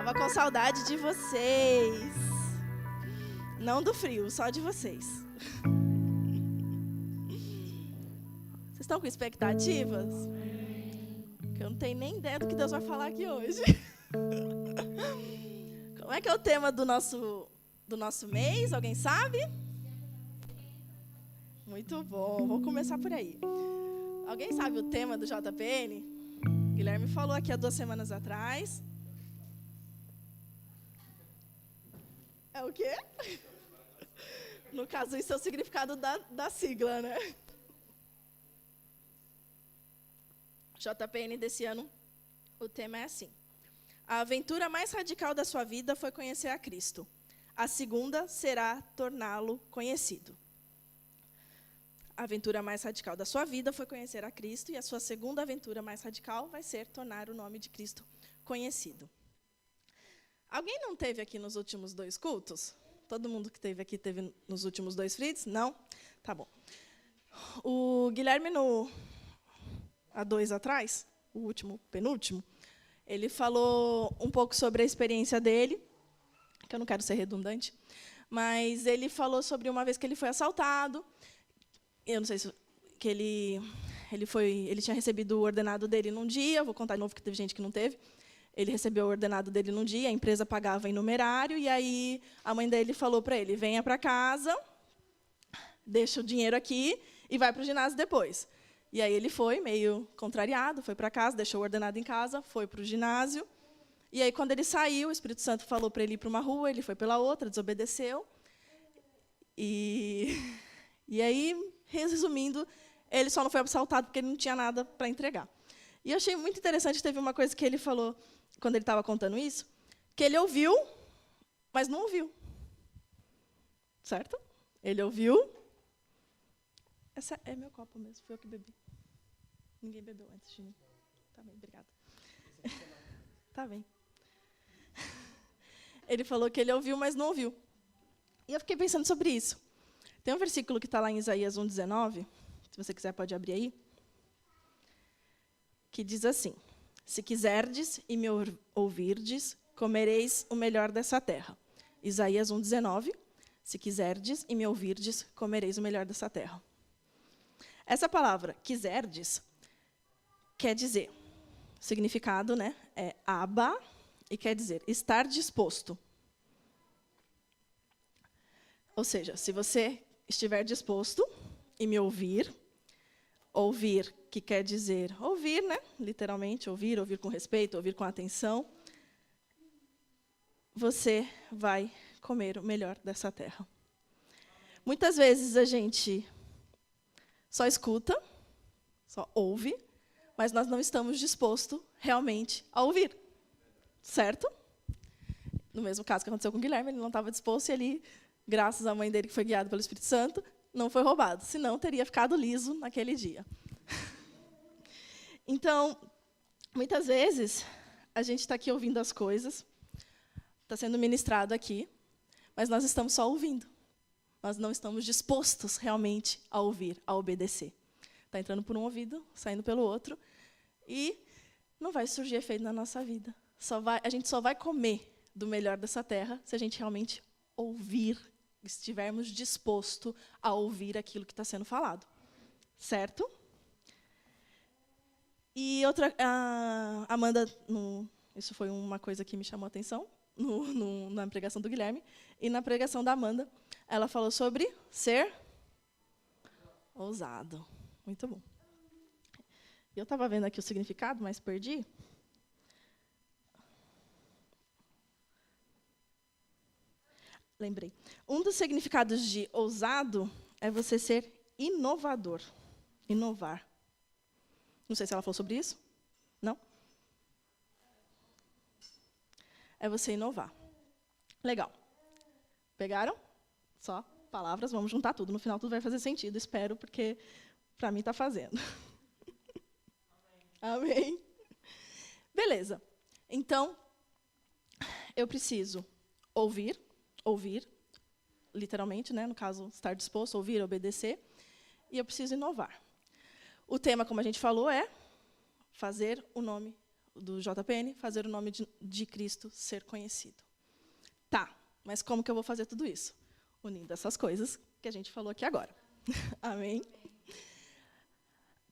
Tava com saudade de vocês. Não do frio, só de vocês. Vocês estão com expectativas? Que eu não tenho nem ideia do que Deus vai falar aqui hoje. Como é que é o tema do nosso mês? Alguém sabe? Muito bom, vou começar por aí. Alguém sabe o tema do JPN? Guilherme falou aqui há 2 semanas atrás. É o quê? No caso, isso é o significado da sigla, né? JPN desse ano, o tema é assim: a aventura mais radical da sua vida foi conhecer a Cristo. A segunda será torná-lo conhecido. A aventura mais radical da sua vida foi conhecer a Cristo, e a sua segunda aventura mais radical vai ser tornar o nome de Cristo conhecido. Alguém não teve aqui nos últimos 2 cultos? Todo mundo que teve aqui teve nos últimos 2 frites? Não? Tá bom. O Guilherme, há 2 atrás, o último, penúltimo, ele falou um pouco sobre a experiência dele, que eu não quero ser redundante, mas ele falou sobre uma vez que ele foi assaltado. Eu não sei se que ele tinha recebido o ordenado dele num dia, vou contar de novo que teve gente que não teve. Ele recebeu o ordenado dele num dia, a empresa pagava em numerário, e aí a mãe dele falou para ele: venha para casa, deixa o dinheiro aqui e vai para o ginásio depois. E aí ele foi, meio contrariado, foi para casa, deixou o ordenado em casa, foi para o ginásio. E aí, quando ele saiu, o Espírito Santo falou para ele ir para uma rua, ele foi pela outra, desobedeceu. E aí, resumindo, ele só não foi assaltado porque ele não tinha nada para entregar. E eu achei muito interessante, teve uma coisa que ele falou, quando ele estava contando isso, que ele ouviu, mas não ouviu. Certo? Ele ouviu. Essa é meu copo mesmo, foi eu que bebi. Ninguém bebeu antes de mim. Tá bem, obrigada. Tá bem. Ele falou que ele ouviu, mas não ouviu. E eu fiquei pensando sobre isso. Tem um versículo que está lá em Isaías 1,19, se você quiser pode abrir aí, que diz assim: se quiserdes e me ouvirdes, comereis o melhor dessa terra. Isaías 1,19, se quiserdes e me ouvirdes, comereis o melhor dessa terra. Essa palavra, quiserdes, quer dizer, o significado, né, é aba, e quer dizer estar disposto. Ou seja, se você estiver disposto e me ouvir, ouvir, que quer dizer ouvir, né, literalmente, ouvir com respeito, ouvir com atenção, você vai comer o melhor dessa terra. Muitas vezes a gente só escuta, só ouve, mas nós não estamos dispostos realmente a ouvir. Certo? No mesmo caso que aconteceu com o Guilherme, ele não estava disposto e ele, graças à mãe dele que foi guiado pelo Espírito Santo, não foi roubado. Senão, teria ficado liso naquele dia. Então, muitas vezes, a gente está aqui ouvindo as coisas, está sendo ministrado aqui, mas nós estamos só ouvindo. Nós não estamos dispostos realmente a ouvir, a obedecer. Está entrando por um ouvido, saindo pelo outro, e não vai surgir efeito na nossa vida. A gente só vai comer do melhor dessa terra se a gente realmente ouvir, estivermos dispostos a ouvir aquilo que está sendo falado. Certo? E outra, a Amanda, isso foi uma coisa que me chamou a atenção na pregação do Guilherme, e na pregação da Amanda, ela falou sobre ser ousado. Muito bom. Eu estava vendo aqui o significado, mas perdi. Lembrei. Um dos significados de ousado é você ser inovador. Inovar. Não sei se ela falou sobre isso. Não? É você inovar. Legal. Pegaram? Só palavras, vamos juntar tudo. No final tudo vai fazer sentido, espero, porque para mim está fazendo. Amém. Beleza. Então, eu preciso ouvir, literalmente, né, no caso, estar disposto a ouvir, obedecer, e eu preciso inovar. O tema, como a gente falou, é fazer o do JPN, fazer o nome de Cristo ser conhecido. Tá, mas como que eu vou fazer tudo isso? Unindo essas coisas que a gente falou aqui agora. Amém?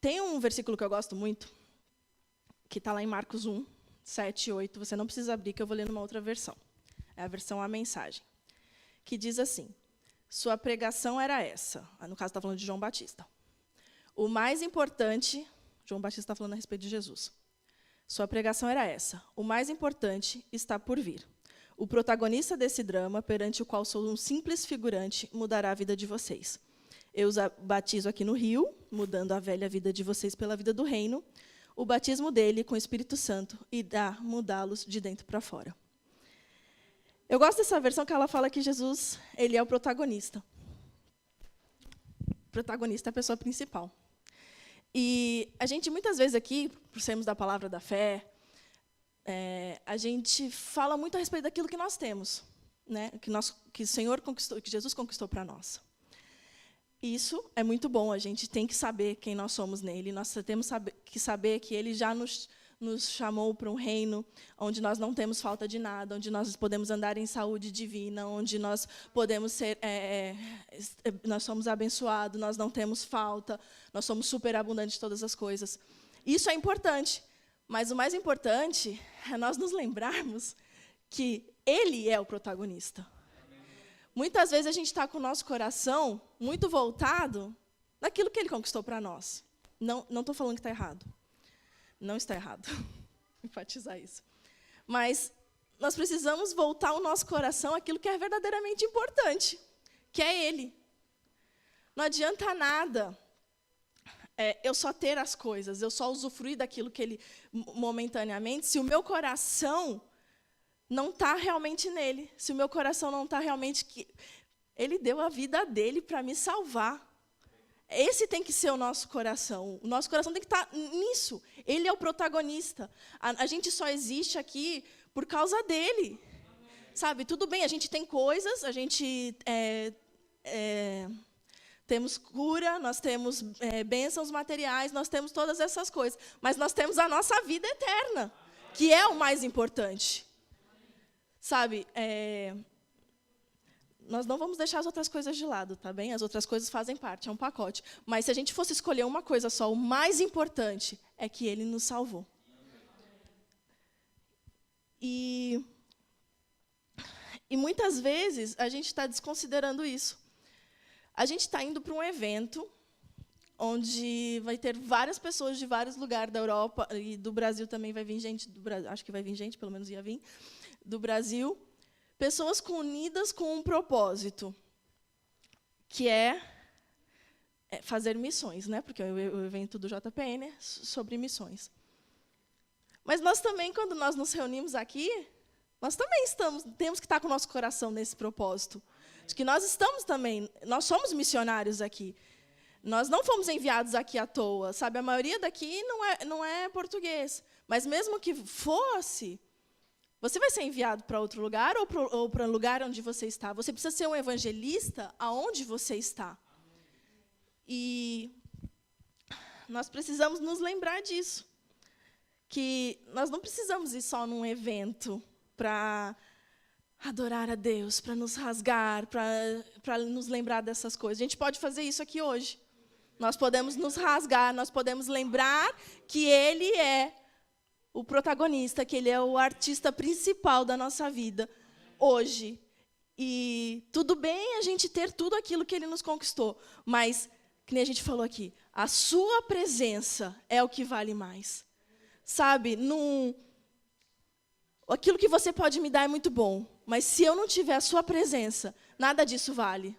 Tem um versículo que eu gosto muito, que está lá em Marcos 1, 7 e 8. Você não precisa abrir, que eu vou ler numa outra versão. É a versão A Mensagem. Que diz assim: sua pregação era essa. No caso, está falando de João Batista. O mais importante, João Batista está falando a respeito de Jesus. Sua pregação era essa: o mais importante está por vir. O protagonista desse drama, perante o qual sou um simples figurante, mudará a vida de vocês. Eu os batizo aqui no Rio, mudando a velha vida de vocês pela vida do reino, o batismo dele com o Espírito Santo irá mudá-los de dentro para fora. Eu gosto dessa versão que ela fala que Jesus, ele é o protagonista. O protagonista é a pessoa principal. E a gente, muitas vezes aqui, por sermos da palavra da fé, a gente fala muito a respeito daquilo que nós temos, né? Que o Senhor conquistou, que Jesus conquistou para nós. Isso é muito bom, a gente tem que saber quem nós somos nele, nós temos que saber que ele já nos chamou para um reino onde nós não temos falta de nada, onde nós podemos andar em saúde divina, onde nós podemos ser, nós somos abençoados, nós não temos falta, nós somos superabundantes de todas as coisas. Isso é importante, mas o mais importante é nós nos lembrarmos que ele é o protagonista. Muitas vezes a gente está com o nosso coração muito voltado naquilo que ele conquistou para nós. Não estou falando que está errado. Não está errado. Enfatizar isso. Mas nós precisamos voltar o nosso coração àquilo que é verdadeiramente importante, que é ele. Não adianta nada eu só ter as coisas, eu só usufruir daquilo que ele momentaneamente, se o meu coração não está realmente nele, se o meu coração não está realmente que ele deu a vida dele para me salvar. Esse tem que ser o nosso coração. O nosso coração tem que estar nisso. Ele é o protagonista. A gente só existe aqui por causa dele. Sabe, tudo bem, a gente tem coisas, a gente temos cura, nós temos bênçãos materiais, nós temos todas essas coisas. Mas nós temos a nossa vida eterna, que é o mais importante. Sabe, nós não vamos deixar as outras coisas de lado, tá bem? As outras coisas fazem parte, é um pacote. Mas se a gente fosse escolher uma coisa só, o mais importante é que ele nos salvou. E muitas vezes a gente está desconsiderando isso. A gente está indo para um evento onde vai ter várias pessoas de vários lugares da Europa, e do Brasil também vai vir gente, acho que vai vir gente, pelo menos ia vir, do Brasil, pessoas unidas com um propósito, que é fazer missões, né? Porque o evento do JPN é sobre missões. Mas nós também, quando nós nos reunimos aqui, nós também temos que estar com o nosso coração nesse propósito. De que nós estamos também, nós somos missionários aqui. Nós não fomos enviados aqui à toa, sabe? A maioria daqui não é português. Mas mesmo que fosse, você vai ser enviado para outro lugar ou para o lugar onde você está. Você precisa ser um evangelista aonde você está. E nós precisamos nos lembrar disso. Que nós não precisamos ir só num evento para adorar a Deus, para nos rasgar, para nos lembrar dessas coisas. A gente pode fazer isso aqui hoje. Nós podemos nos rasgar, nós podemos lembrar que ele é o protagonista, que ele é o artista principal da nossa vida hoje. E tudo bem a gente ter tudo aquilo que ele nos conquistou, mas, que nem a gente falou aqui, a sua presença é o que vale mais. Sabe, aquilo que você pode me dar é muito bom, mas se eu não tiver a sua presença, nada disso vale.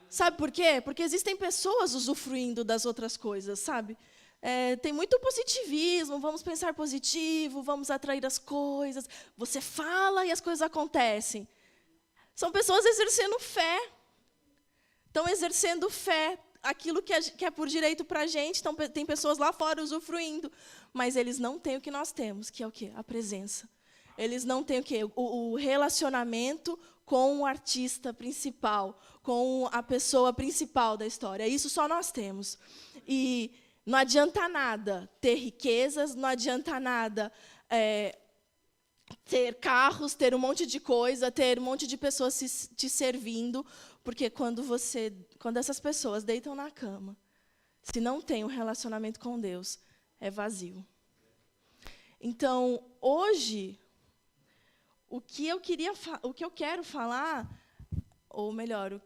Sabe por quê? Porque existem pessoas usufruindo das outras coisas, sabe? Tem muito positivismo, vamos pensar positivo, vamos atrair as coisas. Você fala e as coisas acontecem. São pessoas exercendo fé. Estão exercendo fé, aquilo que é por direito para a gente. Então, tem pessoas lá fora usufruindo, mas eles não têm o que nós temos, que é o quê? A presença. Eles não têm o quê? O relacionamento com o artista principal, com a pessoa principal da história. Isso só nós temos. E não adianta nada ter riquezas, não adianta nada ter carros, ter um monte de coisa, ter um monte de pessoas te servindo, porque quando essas pessoas deitam na cama, se não tem um relacionamento com Deus, é vazio. Então, hoje, o que eu quero falar, ou melhor,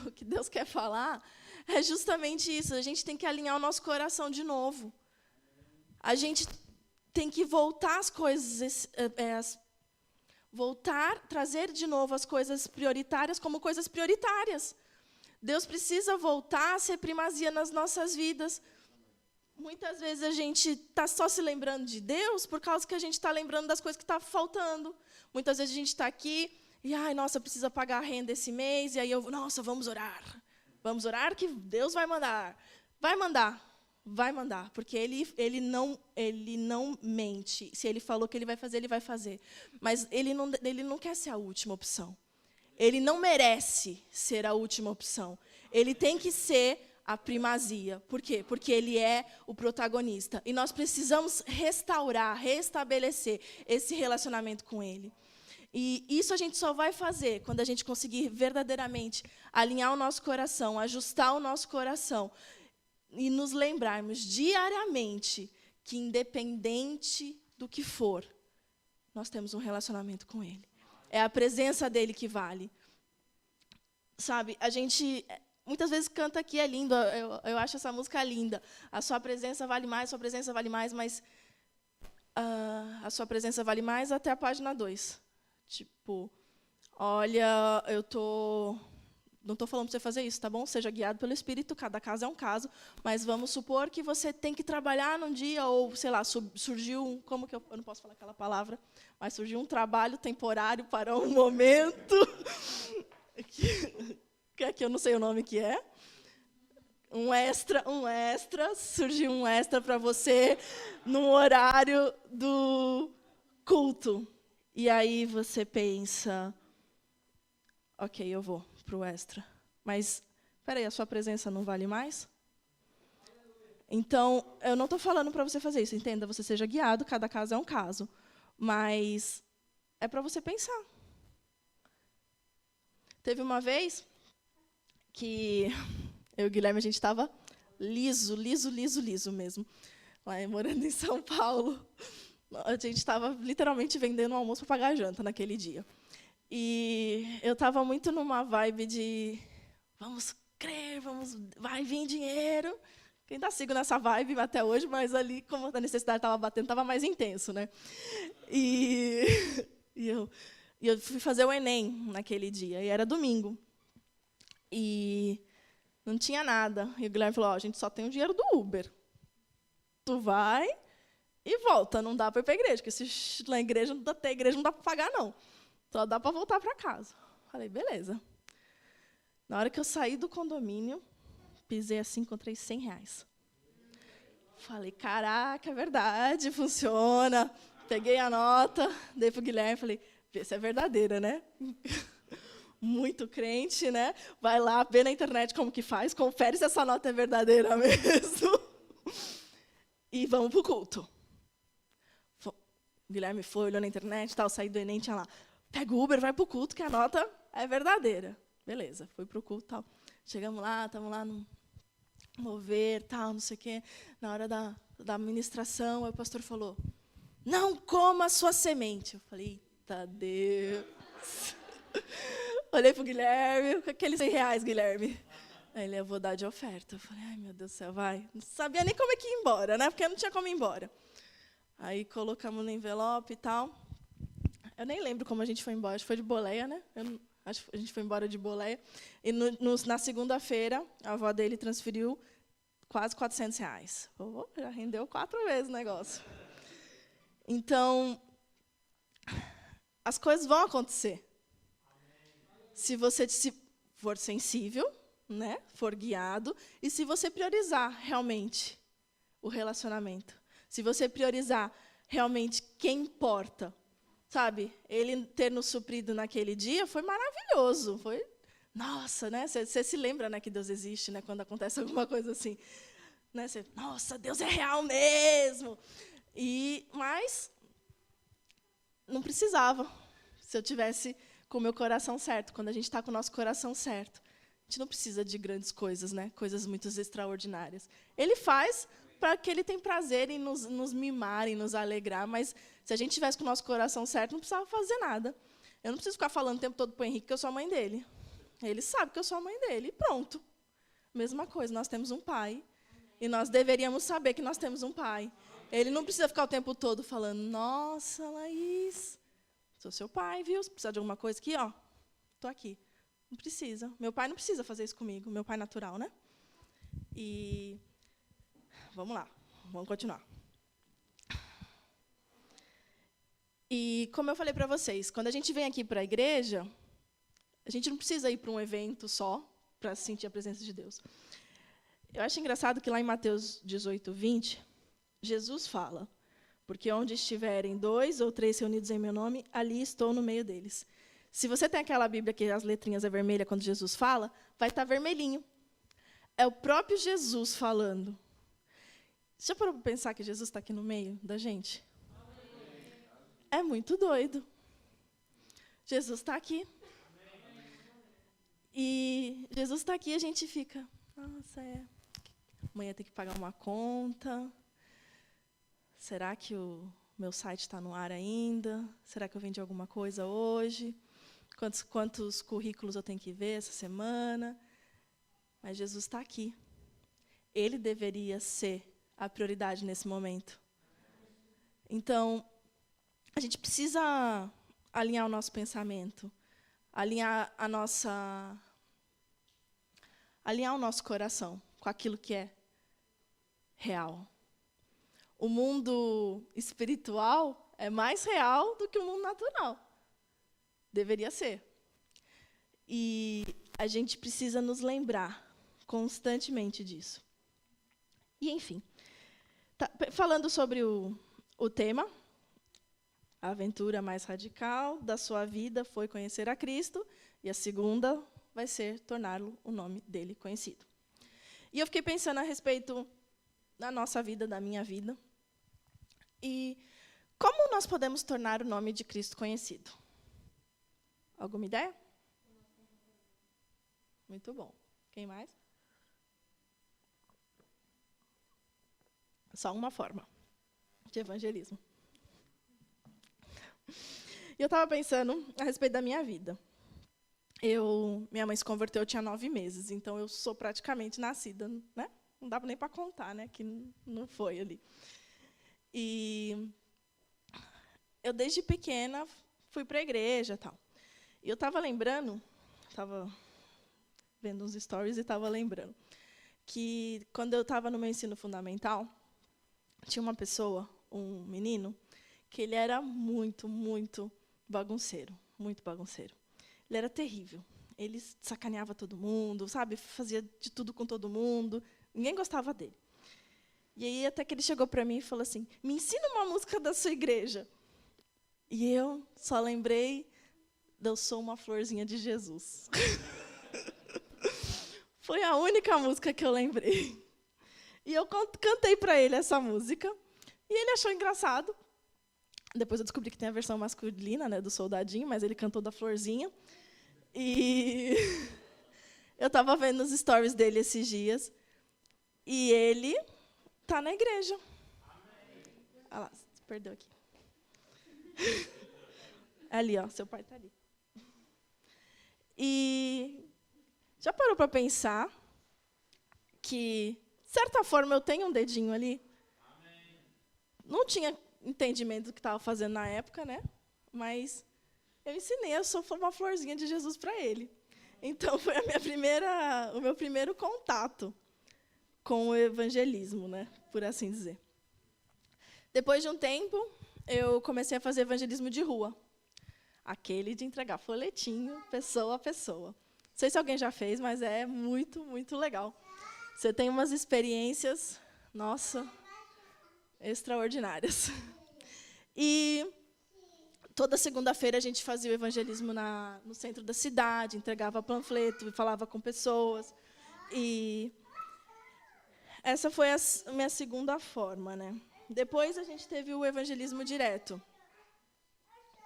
o que Deus quer falar, é justamente isso. A gente tem que alinhar o nosso coração de novo. A gente tem que voltar as coisas, trazer de novo as coisas prioritárias como coisas prioritárias. Deus precisa voltar a ser primazia nas nossas vidas. Muitas vezes a gente está só se lembrando de Deus por causa que a gente está lembrando das coisas que estão faltando. Muitas vezes a gente está aqui e, nossa, precisa pagar a renda esse mês, e aí nossa, vamos orar. Vamos orar que Deus vai mandar. Vai mandar, porque ele não mente. Se ele falou que ele vai fazer. Mas ele não quer ser a última opção. Ele não merece ser a última opção. Ele tem que ser a primazia. Por quê? Porque ele é o protagonista. E nós precisamos restabelecer esse relacionamento com ele. E isso a gente só vai fazer quando a gente conseguir verdadeiramente alinhar o nosso coração, ajustar o nosso coração e nos lembrarmos diariamente que, independente do que for, nós temos um relacionamento com ele. É a presença dele que vale. Sabe, a gente muitas vezes canta aqui, é lindo, eu acho essa música linda. A sua presença vale mais, mas a sua presença vale mais até a página 2. Tipo, olha, não estou falando para você fazer isso, tá bom? Seja guiado pelo Espírito, cada caso é um caso, mas vamos supor que você tem que trabalhar num dia, ou, sei lá, surgiu como que eu não posso falar aquela palavra, mas surgiu um trabalho temporário para um momento, que eu não sei o nome que é, surgiu um extra para você no horário do culto. E aí você pensa, ok, eu vou para o extra. Mas, espera aí, a sua presença não vale mais? Então, eu não estou falando para você fazer isso, entenda, você seja guiado, cada caso é um caso. Mas é para você pensar. Teve uma vez que eu e o Guilherme, a gente estava liso mesmo. Lá morando em São Paulo. A gente estava literalmente vendendo o almoço para pagar a janta naquele dia. E eu estava muito numa vibe de vamos crer, vai vir dinheiro. Ainda sigo nessa vibe até hoje, mas ali, como a necessidade estava batendo, estava mais intenso, né? E eu fui fazer o Enem naquele dia, e era domingo. E não tinha nada. E o Guilherme falou, a gente só tem o dinheiro do Uber. Tu vai e volta, não dá para ir para a igreja, porque se na igreja não dá para pagar, não. Só dá para voltar para casa. Falei, beleza. Na hora que eu saí do condomínio, pisei assim, encontrei R$100. Falei, caraca, é verdade, funciona. Peguei a nota, dei para o Guilherme, falei, vê se é verdadeira, né? Muito crente, né? Vai lá, vê na internet como que faz, confere se essa nota é verdadeira mesmo. E vamos para o culto. O Guilherme foi, olhou na internet, tal, saí do Enem, tinha lá, pega o Uber, vai para o culto, que a nota é verdadeira. Beleza, fui para o culto, tal. Chegamos lá, estamos lá no mover, tal, não sei o quê. Na hora da ministração, o pastor falou, não coma a sua semente. Eu falei, eita Deus. Olhei para o Guilherme, com aqueles R$100, Guilherme. Aí ele, eu vou dar de oferta. Eu falei, ai, meu Deus do céu, vai. Não sabia nem como é que ia embora, né? Porque não tinha como ir embora. Aí colocamos no envelope e tal. Eu nem lembro como a gente foi embora. Acho que foi de boleia, né? Acho que a gente foi embora de boleia. E na segunda-feira, a avó dele transferiu quase R$400. Já rendeu 4 vezes o negócio. Então, as coisas vão acontecer. Se você for sensível, né? For guiado, e se você priorizar realmente o relacionamento. Se você priorizar realmente quem importa. Sabe, ele ter nos suprido naquele dia foi maravilhoso. Foi, nossa, né? Você se lembra, né, que Deus existe, né, quando acontece alguma coisa assim. Né, nossa, Deus é real mesmo. Mas não precisava, se eu tivesse com o meu coração certo. Quando a gente está com o nosso coração certo, a gente não precisa de grandes coisas, né? Coisas muito extraordinárias. Ele faz para que ele tem prazer em nos mimar, em nos alegrar, mas se a gente tivesse com o nosso coração certo, não precisava fazer nada. Eu não preciso ficar falando o tempo todo para o Henrique que eu sou a mãe dele. Ele sabe que eu sou a mãe dele, e pronto. Mesma coisa, nós temos um pai, e nós deveríamos saber que nós temos um pai. Ele não precisa ficar o tempo todo falando, nossa, Laís, sou seu pai, viu? Se precisar de alguma coisa aqui, ó, estou aqui. Não precisa. Meu pai não precisa fazer isso comigo, meu pai natural, né? E vamos lá, vamos continuar. E como eu falei para vocês, quando a gente vem aqui para a igreja, a gente não precisa ir para um evento só para sentir a presença de Deus. Eu acho engraçado que lá em Mateus 18:20, Jesus fala, porque onde estiverem 2 ou 3 reunidos em meu nome, ali estou no meio deles. Se você tem aquela Bíblia que as letrinhas é vermelha quando Jesus fala, vai estar vermelhinho. É o próprio Jesus falando. Já parou para pensar que Jesus está aqui no meio da gente? É muito doido. Jesus está aqui. E Jesus está aqui e a gente fica, nossa, amanhã tem que pagar uma conta. Será que o meu site está no ar ainda? Será que eu vendi alguma coisa hoje? Quantos currículos eu tenho que ver essa semana? Mas Jesus está aqui. Ele deveria ser a prioridade nesse momento. Então, a gente precisa alinhar o nosso pensamento, alinhar o nosso coração com aquilo que é real. O mundo espiritual é mais real do que o mundo natural. Deveria ser. E a gente precisa nos lembrar constantemente disso. E, enfim, falando sobre o tema, a aventura mais radical da sua vida foi conhecer a Cristo, e a segunda vai ser torná-lo o nome dele conhecido. E eu fiquei pensando a respeito da nossa vida, da minha vida, e como nós podemos tornar o nome de Cristo conhecido? Alguma ideia? Muito bom. Quem mais? Só uma forma de evangelismo. E eu estava pensando a respeito da minha vida. Minha mãe se converteu, eu tinha 9 meses, então eu sou praticamente nascida, né? Não dá nem para contar, né? Que não foi ali. E eu, desde pequena, fui para a igreja e tal. E eu estava lembrando, estava vendo uns stories e estava lembrando, que quando eu estava no meu ensino fundamental, tinha uma pessoa, um menino, que ele era muito, muito bagunceiro, muito bagunceiro. Ele era terrível. Ele sacaneava todo mundo, sabe? Fazia de tudo com todo mundo. Ninguém gostava dele. E aí, até que ele chegou para mim e falou assim, me ensina uma música da sua igreja. E eu só lembrei de Eu Sou Uma Florzinha de Jesus. Foi a única música que eu lembrei. E eu cantei para ele essa música. E ele achou engraçado. Depois eu descobri que tem a versão masculina, né, do Soldadinho, mas ele cantou da Florzinha. E eu estava vendo os stories dele esses dias. E ele está na igreja. Olha lá, se perdeu aqui. Ali, ó, seu pai está ali. E já parou para pensar que, de certa forma, eu tenho um dedinho ali? Não tinha entendimento do que estava fazendo na época, né? Mas eu ensinei, eu sou uma florzinha de Jesus para ele. Então, foi o meu primeiro contato com o evangelismo, né? Por assim dizer. Depois de um tempo, eu comecei a fazer evangelismo de rua. Aquele de entregar folhetinho, pessoa a pessoa. Não sei se alguém já fez, mas é muito, muito legal. Você tem umas experiências, nossa, extraordinárias. E toda segunda-feira a gente fazia o evangelismo no centro da cidade, entregava panfleto, falava com pessoas. E essa foi a minha segunda forma, né? Depois a gente teve o evangelismo direto,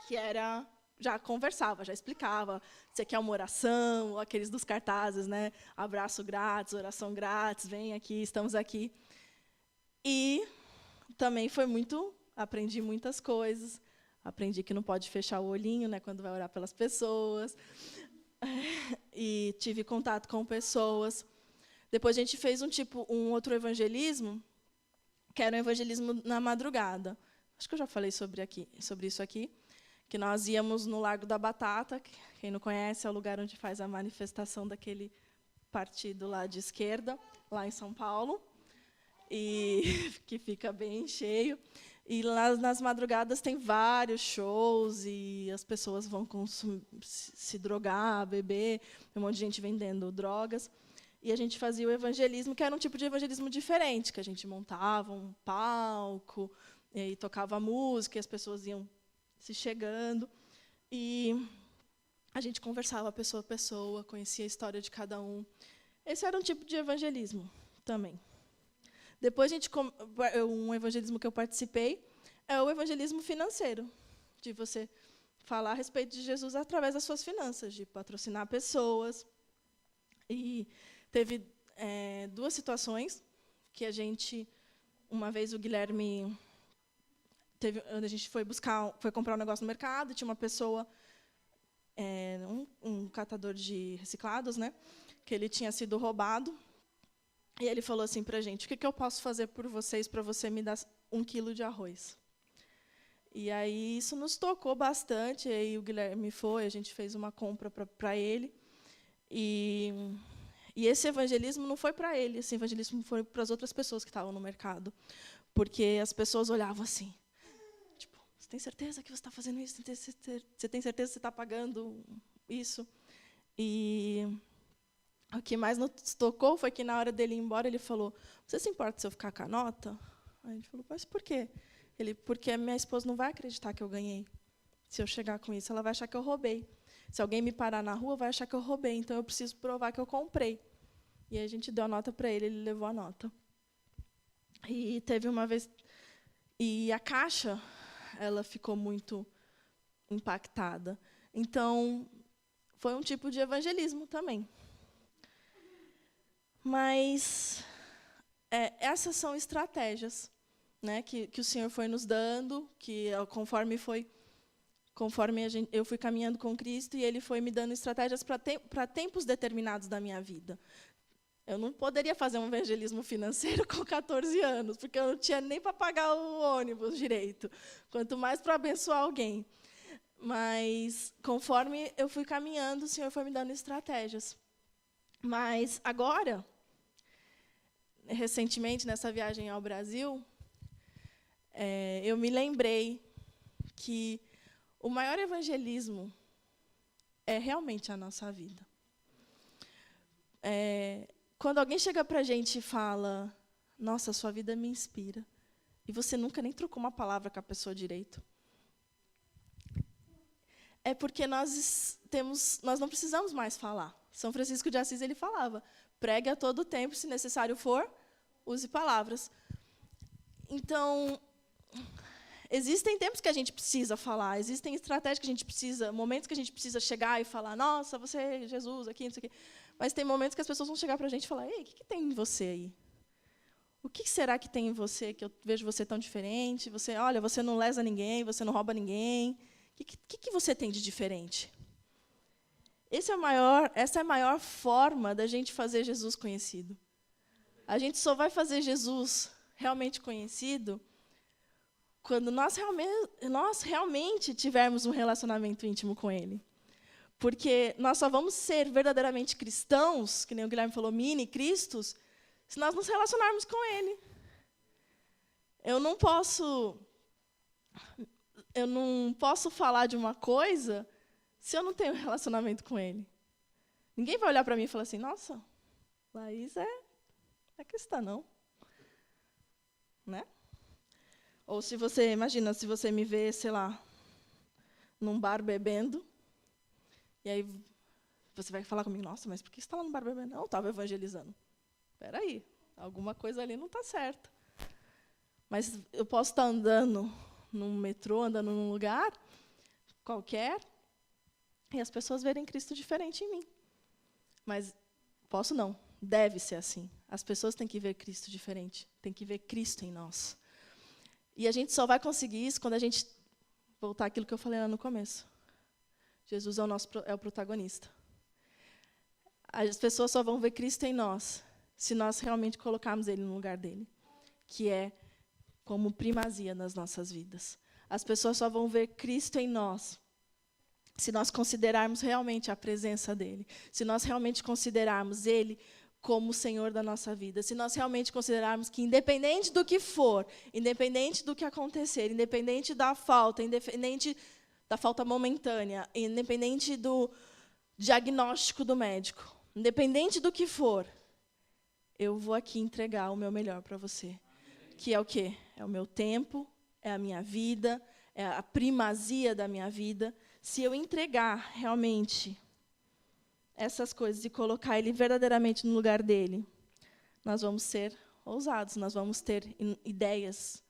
que era, já conversava, já explicava. Você quer uma oração, aqueles dos cartazes, né? Abraço grátis, oração grátis, vem aqui, estamos aqui. E também foi aprendi muitas coisas. Aprendi que não pode fechar o olhinho, né, quando vai orar pelas pessoas. E tive contato com pessoas. Depois a gente fez um outro evangelismo, que era um evangelismo na madrugada. Acho que eu já falei sobre isso aqui, que nós íamos no Largo da Batata, que, quem não conhece, é o lugar onde faz a manifestação daquele partido lá de esquerda, lá em São Paulo, e que fica bem cheio. E lá nas madrugadas tem vários shows e as pessoas vão se drogar, beber, tem um monte de gente vendendo drogas. E a gente fazia o evangelismo, que era um tipo de evangelismo diferente, que a gente montava um palco, e tocava música, e as pessoas iam se chegando. E a gente conversava pessoa a pessoa, conhecia a história de cada um. Esse era um tipo de evangelismo também. Depois, um evangelismo que eu participei é o evangelismo financeiro, de você falar a respeito de Jesus através das suas finanças, de patrocinar pessoas. E teve duas situações que uma vez o Guilherme a gente foi comprar um negócio no mercado, e tinha uma pessoa, um catador de reciclados, né, que ele tinha sido roubado. E ele falou assim para a gente: o que eu posso fazer por vocês para você me dar 1 quilo de arroz? E aí isso nos tocou bastante. E aí o Guilherme a gente fez uma compra para ele. E esse evangelismo não foi para ele, esse evangelismo foi para as outras pessoas que estavam no mercado. Porque as pessoas olhavam assim, tipo, você tem certeza que você está fazendo isso? Você tem certeza que você está pagando isso? E o que mais nos tocou foi que, na hora dele ir embora, ele falou: você se importa se eu ficar com a nota? Aí a gente falou: mas por quê? Porque a minha esposa não vai acreditar que eu ganhei. Se eu chegar com isso, ela vai achar que eu roubei. Se alguém me parar na rua, vai achar que eu roubei. Então, eu preciso provar que eu comprei. E aí a gente deu a nota para ele, ele levou a nota. E teve uma vez... E a Caixa, ela ficou muito impactada. Então, foi um tipo de evangelismo também. Mas essas são estratégias, né, que o Senhor foi nos dando, que conforme eu fui caminhando com Cristo, e Ele foi me dando estratégias para tempos determinados da minha vida. Eu não poderia fazer um evangelismo financeiro com 14 anos, porque eu não tinha nem para pagar o ônibus direito, quanto mais para abençoar alguém. Mas, conforme eu fui caminhando, o Senhor foi me dando estratégias. Mas, agora, recentemente, nessa viagem ao Brasil, eu me lembrei que o maior evangelismo é realmente a nossa vida. Quando alguém chega para a gente e fala: nossa, a sua vida me inspira, e você nunca nem trocou uma palavra com a pessoa direito, é porque nós não precisamos mais falar. São Francisco de Assis, ele falava: pregue a todo tempo, se necessário for, use palavras. Então, existem tempos que a gente precisa falar, existem estratégias que a gente precisa, momentos que a gente precisa chegar e falar: nossa, você é Jesus aqui, não sei o quê. Mas tem momentos que as pessoas vão chegar para a gente e falar: ei, o que tem em você aí? O que será que tem em você, que eu vejo você tão diferente? Olha, você não lesa ninguém, você não rouba ninguém. O que você tem de diferente? Essa é a maior forma da gente fazer Jesus conhecido. A gente só vai fazer Jesus realmente conhecido quando nós realmente tivermos um relacionamento íntimo com Ele. Porque nós só vamos ser verdadeiramente cristãos, que nem o Guilherme falou, mini-cristos, se nós nos relacionarmos com Ele. Eu não posso falar de uma coisa se eu não tenho relacionamento com Ele. Ninguém vai olhar para mim e falar assim: nossa, Laís é cristã, não. Né? Ou se você me vê, sei lá, num bar bebendo, e aí você vai falar comigo: nossa, mas por que você está lá no bar bebendo? Não, eu estava evangelizando. Espera aí, alguma coisa ali não está certa. Mas eu posso estar andando num metrô, andando num lugar, qualquer e as pessoas verem Cristo diferente em mim. Mas posso não, deve ser assim. As pessoas têm que ver Cristo diferente, têm que ver Cristo em nós. E a gente só vai conseguir isso quando a gente voltar àquilo que eu falei lá no começo. Jesus é o protagonista. As pessoas só vão ver Cristo em nós se nós realmente colocarmos Ele no lugar dele, que é como primazia nas nossas vidas. As pessoas só vão ver Cristo em nós se nós considerarmos realmente a presença dele, se nós realmente considerarmos ele como o Senhor da nossa vida, se nós realmente considerarmos que, independente do que for, independente do que acontecer, independente da falta, independente da falta momentânea, independente do diagnóstico do médico, independente do que for, eu vou aqui entregar o meu melhor para você. Que é o quê? É o meu tempo, é a minha vida, é a primazia da minha vida. Se eu entregar realmente essas coisas e colocar ele verdadeiramente no lugar dele, nós vamos ser ousados, nós vamos ter ideias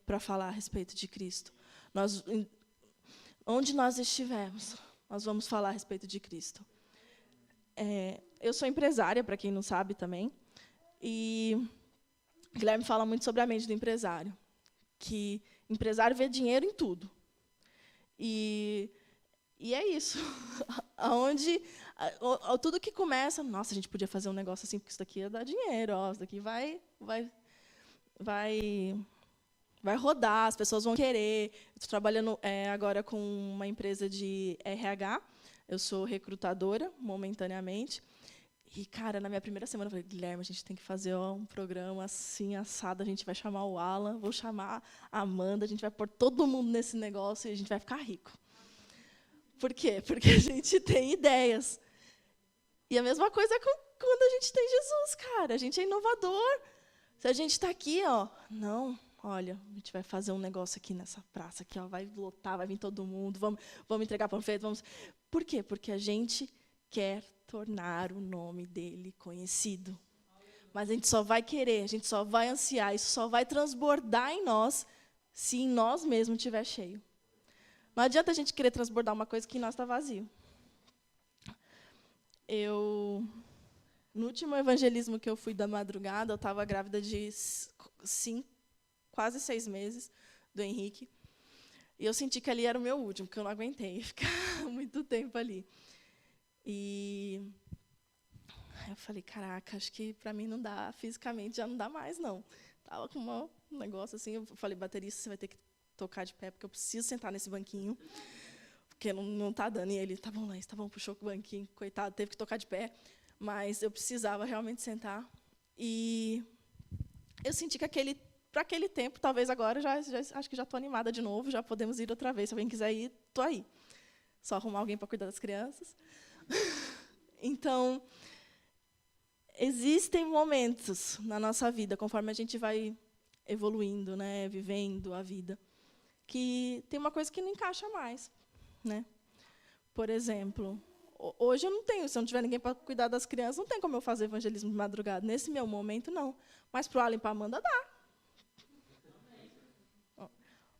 para falar a respeito de Cristo. Onde nós estivermos, nós vamos falar a respeito de Cristo. Eu sou empresária, para quem não sabe também, e o Guilherme fala muito sobre a mente do empresário, que empresário vê dinheiro em tudo. E é isso. Tudo que começa, nossa, a gente podia fazer um negócio assim, porque isso daqui ia dar dinheiro, isso daqui vai rodar, as pessoas vão querer. Estou trabalhando agora com uma empresa de RH, eu sou recrutadora, momentaneamente. E, cara, na minha primeira semana, eu falei, Guilherme, a gente tem que fazer um programa assim, assado, a gente vai chamar o Alan, vou chamar a Amanda, a gente vai pôr todo mundo nesse negócio e a gente vai ficar rico. Por quê? Porque a gente tem ideias. E a mesma coisa é quando a gente tem Jesus, cara. A gente é inovador. Se a gente está aqui, não, olha, a gente vai fazer um negócio aqui nessa praça, aqui, vai lotar, vai vir todo mundo, vamos entregar panfleto, vamos. Por quê? Porque a gente quer tornar o nome dele conhecido. Mas a gente só vai querer, a gente só vai ansiar, isso só vai transbordar em nós se em nós mesmos estiver cheio. Não adianta a gente querer transbordar uma coisa que em nós está vazio. No último evangelismo que eu fui da madrugada, eu estava grávida de quase 6 meses, do Henrique. E eu senti que ali era o meu último, porque eu não aguentei ficar muito tempo ali. E eu falei, caraca, acho que para mim não dá, fisicamente já não dá mais, não. Estava com um negócio assim, eu falei, baterista, você vai ter que tocar de pé, porque eu preciso sentar nesse banquinho, porque não está dando. E ele, tá bom, Laís, tá bom, puxou com o banquinho, coitado, teve que tocar de pé, mas eu precisava realmente sentar. E eu senti que para aquele tempo, talvez agora, acho que já estou animada de novo, já podemos ir outra vez. Se alguém quiser ir, estou aí. Só arrumar alguém para cuidar das crianças. Então, existem momentos na nossa vida, conforme a gente vai evoluindo, né, vivendo a vida, que tem uma coisa que não encaixa mais, né? Por exemplo, hoje eu não tenho, se eu não tiver ninguém para cuidar das crianças, não tem como eu fazer evangelismo de madrugada. Nesse meu momento, não. Mas para o Alan e para a Amanda, dá.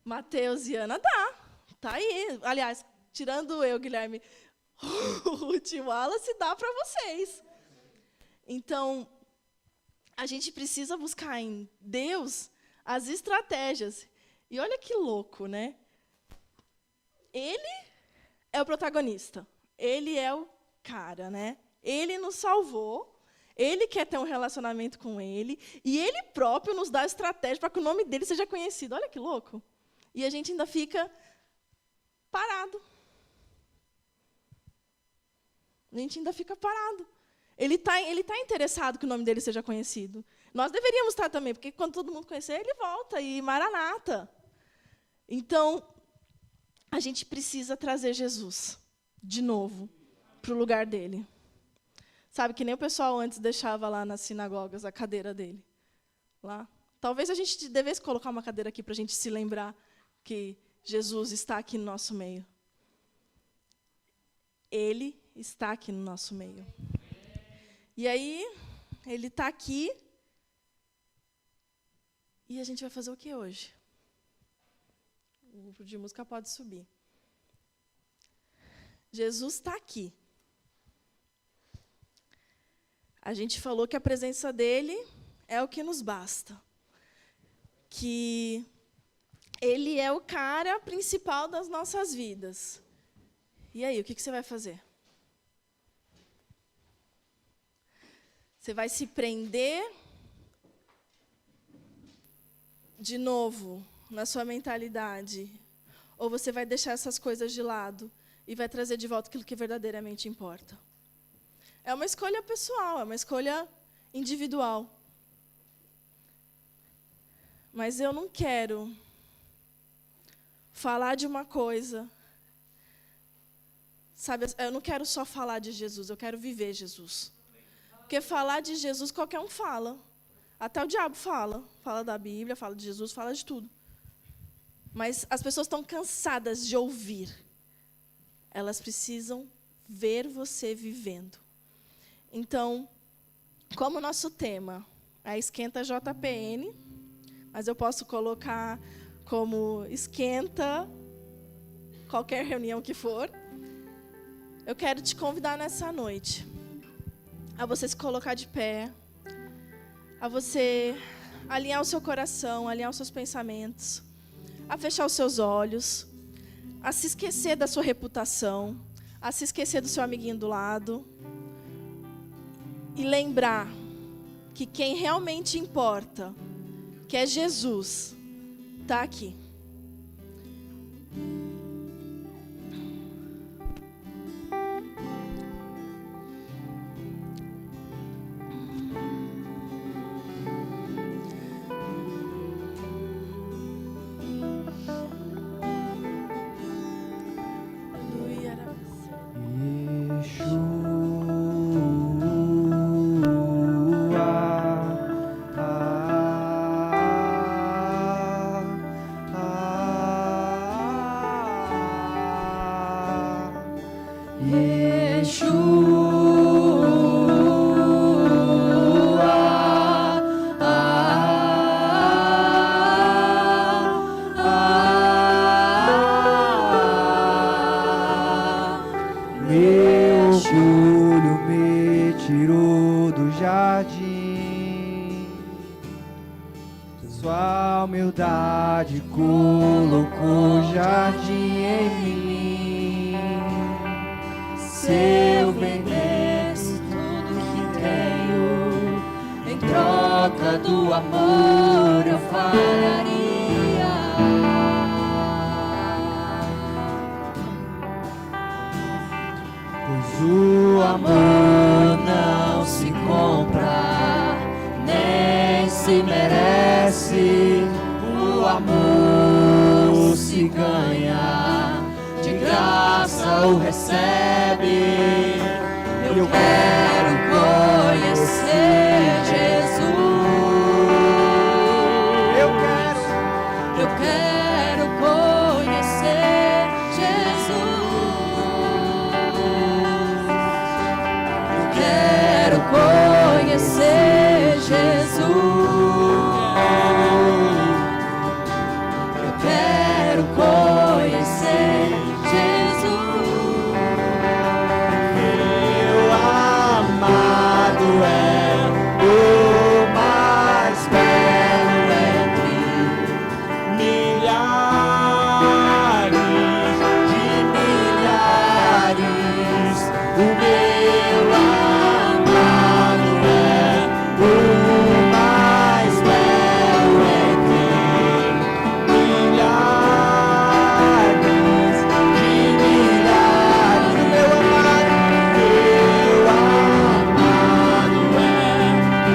Mateus e Ana, dá. Está aí. Aliás, tirando eu, Guilherme, o tio Wallace, dá para vocês. Então, a gente precisa buscar em Deus as estratégias. E olha que louco, né? Ele é o protagonista. Ele é o cara, né? Ele nos salvou. Ele quer ter um relacionamento com ele. E ele próprio nos dá estratégia para que o nome dele seja conhecido. Olha que louco. E a gente ainda fica parado. A gente ainda fica parado. Ele tá interessado que o nome dele seja conhecido. Nós deveríamos estar também, porque quando todo mundo conhecer, ele volta, e maranata. Então, a gente precisa trazer Jesus, de novo, para o lugar dele. Sabe, que nem o pessoal antes deixava lá nas sinagogas a cadeira dele. Lá. Talvez a gente devesse colocar uma cadeira aqui para a gente se lembrar que Jesus está aqui no nosso meio. Ele está aqui no nosso meio. E aí, ele está aqui. E a gente vai fazer o que hoje? O grupo de música pode subir. Jesus está aqui. A gente falou que a presença dele é o que nos basta. Que ele é o cara principal das nossas vidas. E aí, o que você vai fazer? Você vai se prender de novo na sua mentalidade? Ou você vai deixar essas coisas de lado e vai trazer de volta aquilo que verdadeiramente importa? É uma escolha pessoal, é uma escolha individual. Mas eu não quero falar de uma coisa, sabe? Eu não quero só falar de Jesus, eu quero viver Jesus. Porque falar de Jesus qualquer um fala. Até o diabo fala. Fala da Bíblia, fala de Jesus, fala de tudo. Mas as pessoas estão cansadas de ouvir. Elas precisam ver você vivendo. Então, como o nosso tema é Esquenta JPN, mas eu posso colocar como esquenta qualquer reunião que for, eu quero te convidar nessa noite a você se colocar de pé, a você alinhar o seu coração, alinhar os seus pensamentos, a fechar os seus olhos, a se esquecer da sua reputação, a se esquecer do seu amiguinho do lado e lembrar que quem realmente importa, que é Jesus, está aqui. Sua humildade colocou jardim em mim. Se eu vendesse tudo que tenho, em troca do amor eu faria. Pois o amor não se compra, nem se merece. O amor se ganha, de graça o recebe. Eu quero conhecer Jesus. Eu quero conhecer Jesus. Eu quero conhecer Jesus. Eu quero conhecer Jesus. Meu amado é o mais belo entre milhares de milhares. O meu amado é o mais belo entre milhares de milhares. O meu amado é o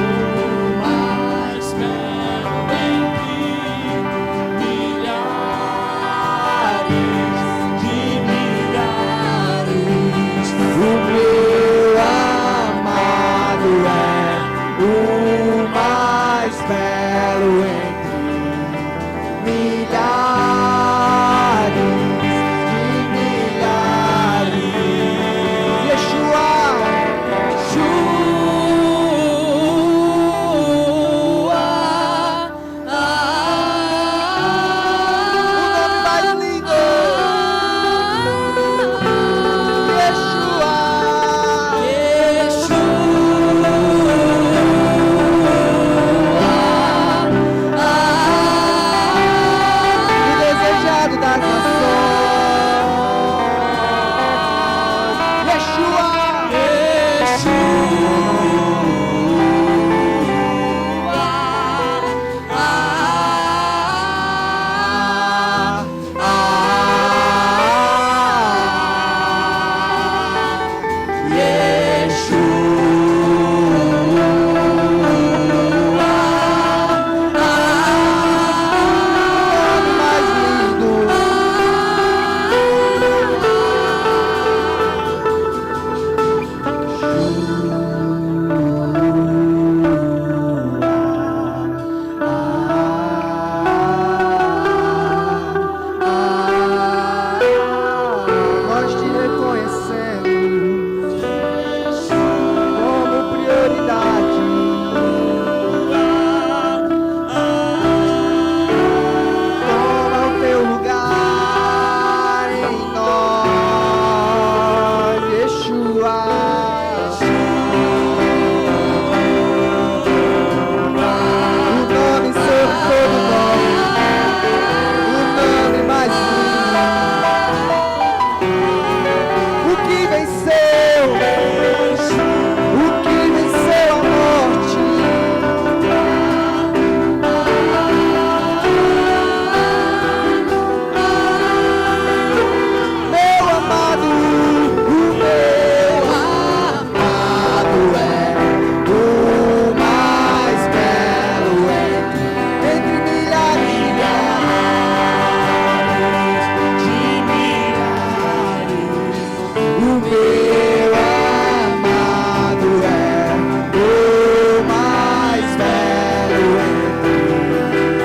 meu amado é o mais belo entre milhares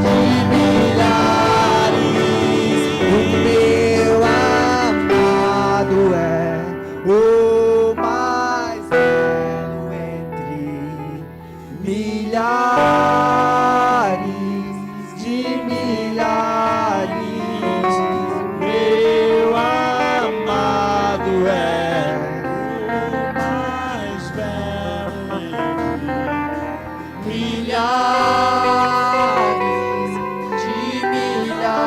de milhares. O meu amado é o mais belo entre milhares de milhares. Meu amado é o mais belo entre milhares de milhares.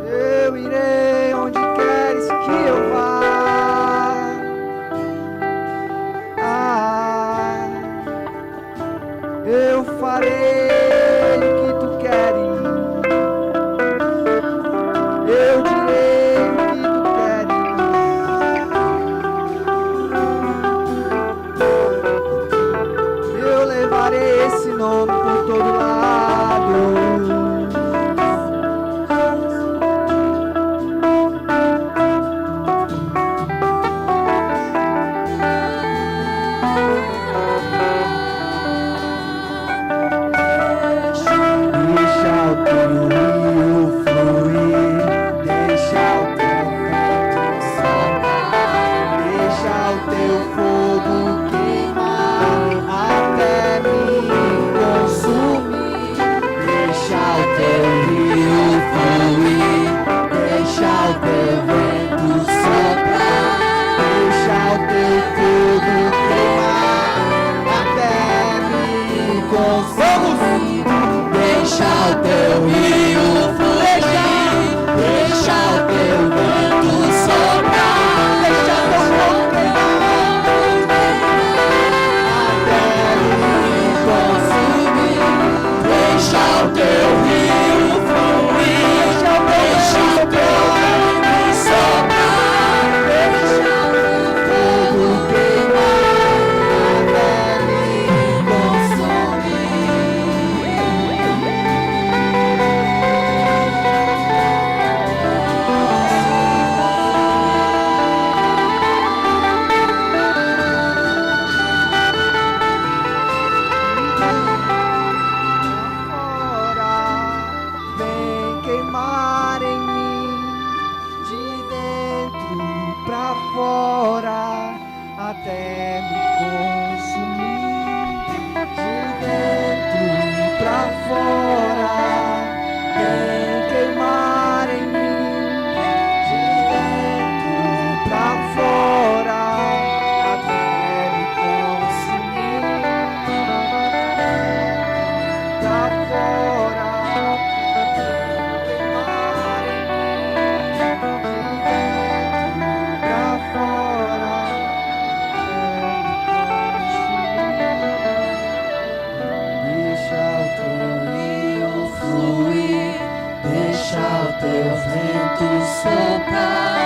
Eu irei onde queres que eu vá. Eu farei o que tu queres. Eu direi o que tu queres. Eu levarei esse nome por todo lado. Deixa o teu rio fluir, deixa o teu vento soprar, deixa o teu fogo queimar até me consumir. Deixa o teu rio fluir, deixa o teu vento soprar, deixa o teu fogo queimar até me consumir. Deixa o teu rio fluir, deixa o teu vento soprar, deixa o teu fogo queimar até me consumir. Deixa o teu rio fluir, deixa o teu vento soprar, deixa o teu fogo queimar até me consumir. Vem queimar em mim, de dentro pra fora, até me consumir. De dentro pra fora, vem queimar em mim, de dentro pra fora, até me consumir. Pra fora, queimar em mim, de dentro pra fora, deixa o teu rio fluir, deixa o teu vento soprar,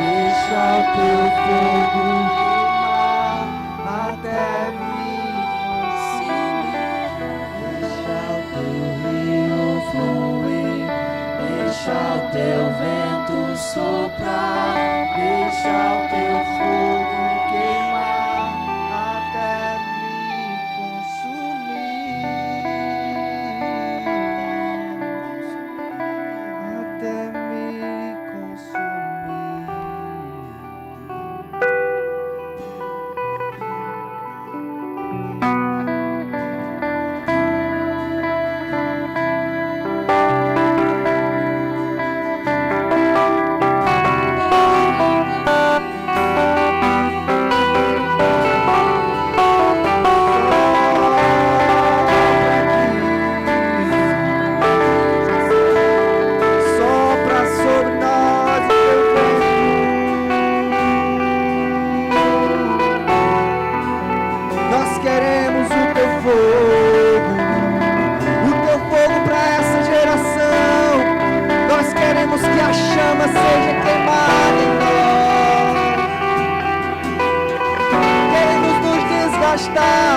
deixa o teu fogo queimar até me consumir. Deixa o teu rio fluir, deixa o teu vento soprar, deixa o teu fogo queimar até me consumir. Até me consumir.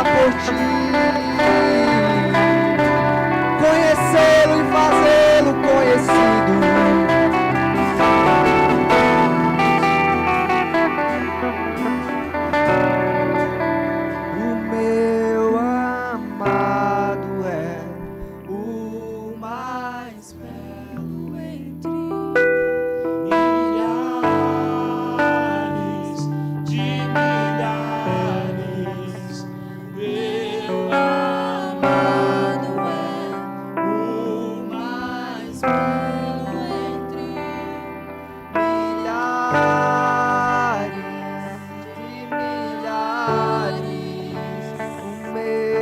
por ti, conhecê-lo e fazê-lo conhecido. O meu amado é o mais belo entre milhares de milhares. Meu amado é o mais belo entre milhares de milhares.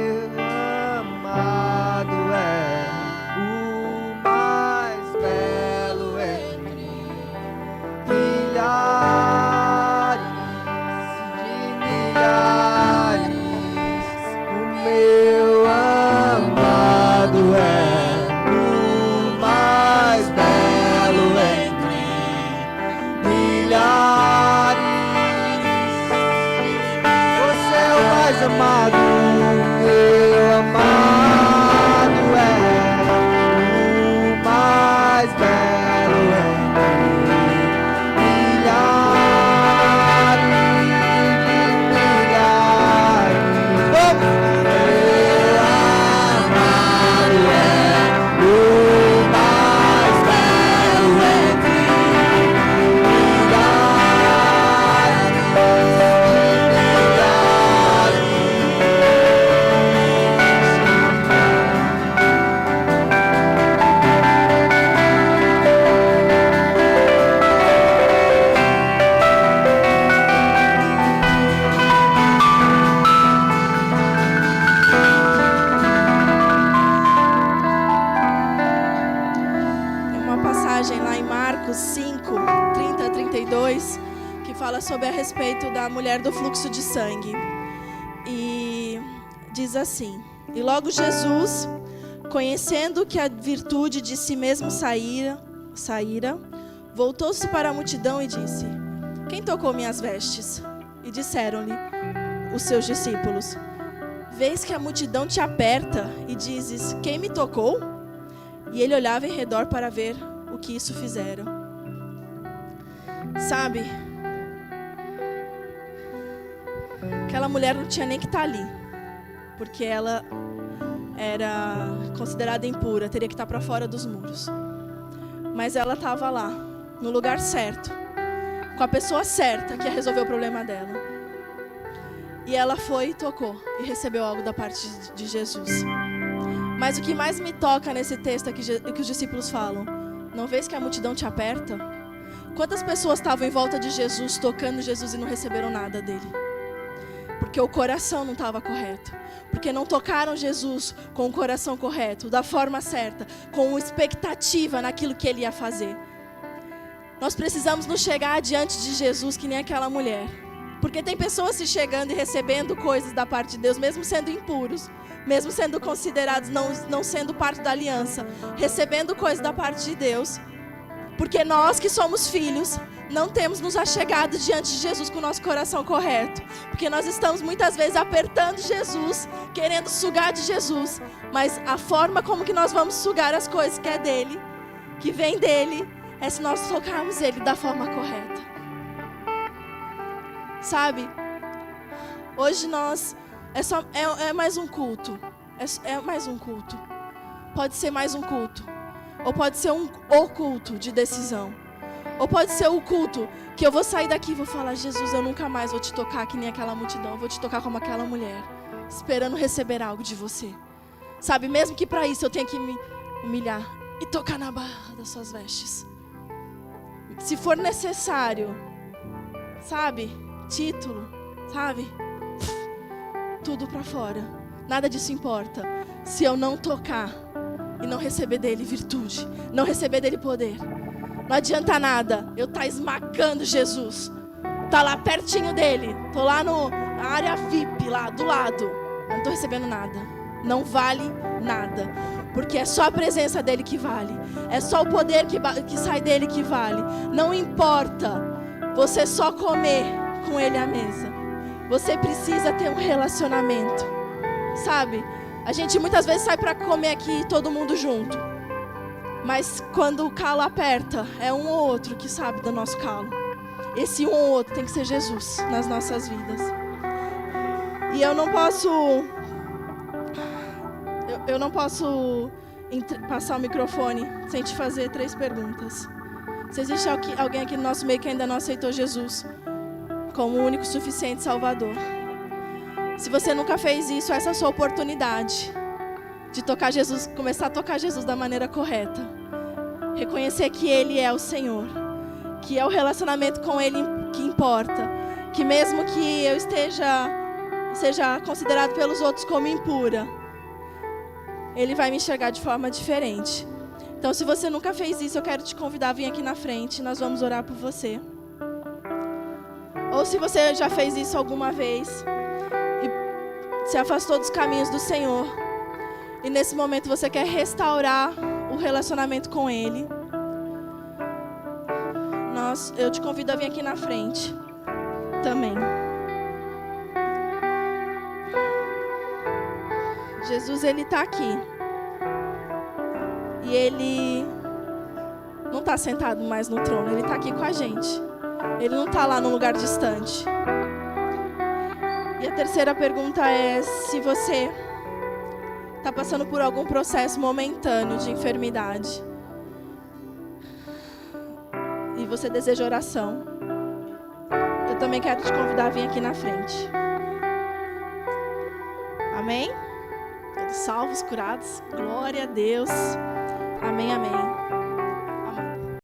O meu amado é o mais belo entre milhares de milhares. O meu amado é o mais belo entre milhares. Você é o mais amado, meu amado é o mais belo entre milhares de milhares. Vamos! Meu amado é o mais belo entre milhares de Tem uma passagem lá em Marcos 5, 30 a 32, que fala sobre a respeito da mulher do fluxo de sangue. E diz assim: E logo Jesus, conhecendo que a virtude de si mesmo saíra, voltou-se para a multidão e disse: Quem tocou minhas vestes? E disseram-lhe os seus discípulos: Vês que a multidão te aperta e dizes: Quem me tocou? E ele olhava em redor para ver o que isso fizeram. Sabe? Aquela mulher não tinha nem que estar ali, porque ela era considerada impura, teria que estar para fora dos muros. Mas ela estava lá, no lugar certo, com a pessoa certa que ia resolver o problema dela. E ela foi e tocou e recebeu algo da parte de Jesus. Mas o que mais me toca nesse texto é que os discípulos falam: Não vês que a multidão te aperta? Quantas pessoas estavam em volta de Jesus, tocando Jesus e não receberam nada dele? Porque o coração não estava correto. Porque não tocaram Jesus com o coração correto, da forma certa, com expectativa naquilo que ele ia fazer. Nós precisamos nos chegar diante de Jesus que nem aquela mulher. Porque tem pessoas se chegando e recebendo coisas da parte de Deus, mesmo sendo impuros, mesmo sendo considerados, não sendo parte da aliança, recebendo coisas da parte de Deus. Porque nós que somos filhos, não temos nos achegado diante de Jesus com o nosso coração correto. Porque nós estamos muitas vezes apertando Jesus, querendo sugar de Jesus. Mas a forma como que nós vamos sugar as coisas que é dele, que vem dele, é se nós tocarmos ele da forma correta. Sabe? Hoje nós... É mais um culto. É mais um culto. Pode ser mais um culto. Ou pode ser o culto de decisão. Ou pode ser o culto que eu vou sair daqui e vou falar: Jesus, eu nunca mais vou te tocar que nem aquela multidão. Eu vou te tocar como aquela mulher, esperando receber algo de você. Sabe, mesmo que para isso eu tenha que me humilhar e tocar na barra das suas vestes. Se for necessário, sabe, título, sabe, tudo para fora. Nada disso importa se eu não tocar e não receber dele virtude, não receber dele poder. Não adianta nada eu estar esmagando Jesus, tá lá pertinho dele, tô lá na área VIP, lá do lado, não tô recebendo nada. Não vale nada, porque é só a presença dele que vale, é só o poder que sai dele que vale. Não importa você só comer com ele à mesa, você precisa ter um relacionamento. Sabe? A gente muitas vezes sai para comer aqui todo mundo junto. Mas quando o calo aperta, é um ou outro que sabe do nosso calo. Esse um ou outro tem que ser Jesus nas nossas vidas. E eu não posso passar o microfone sem te fazer 3 perguntas. Se existe alguém aqui no nosso meio que ainda não aceitou Jesus como o único e suficiente Salvador. Se você nunca fez isso, essa é a sua oportunidade de tocar Jesus, começar a tocar Jesus da maneira correta. Reconhecer que Ele é o Senhor, que é o relacionamento com Ele que importa, que mesmo que eu seja considerado pelos outros como impura, Ele vai me enxergar de forma diferente. Então, se você nunca fez isso, eu quero te convidar a vir aqui na frente, nós vamos orar por você. Ou se você já fez isso alguma vez e se afastou dos caminhos do Senhor, e nesse momento você quer restaurar o relacionamento com Ele, eu te convido a vir aqui na frente também. Jesus, Ele está aqui. E Ele não está sentado mais no trono, Ele está aqui com a gente. Ele não está lá num lugar distante. E a terceira pergunta é se você está passando por algum processo momentâneo de enfermidade e você deseja oração. Eu também quero te convidar a vir aqui na frente. Amém? Todos salvos, curados. Glória a Deus. Amém, amém.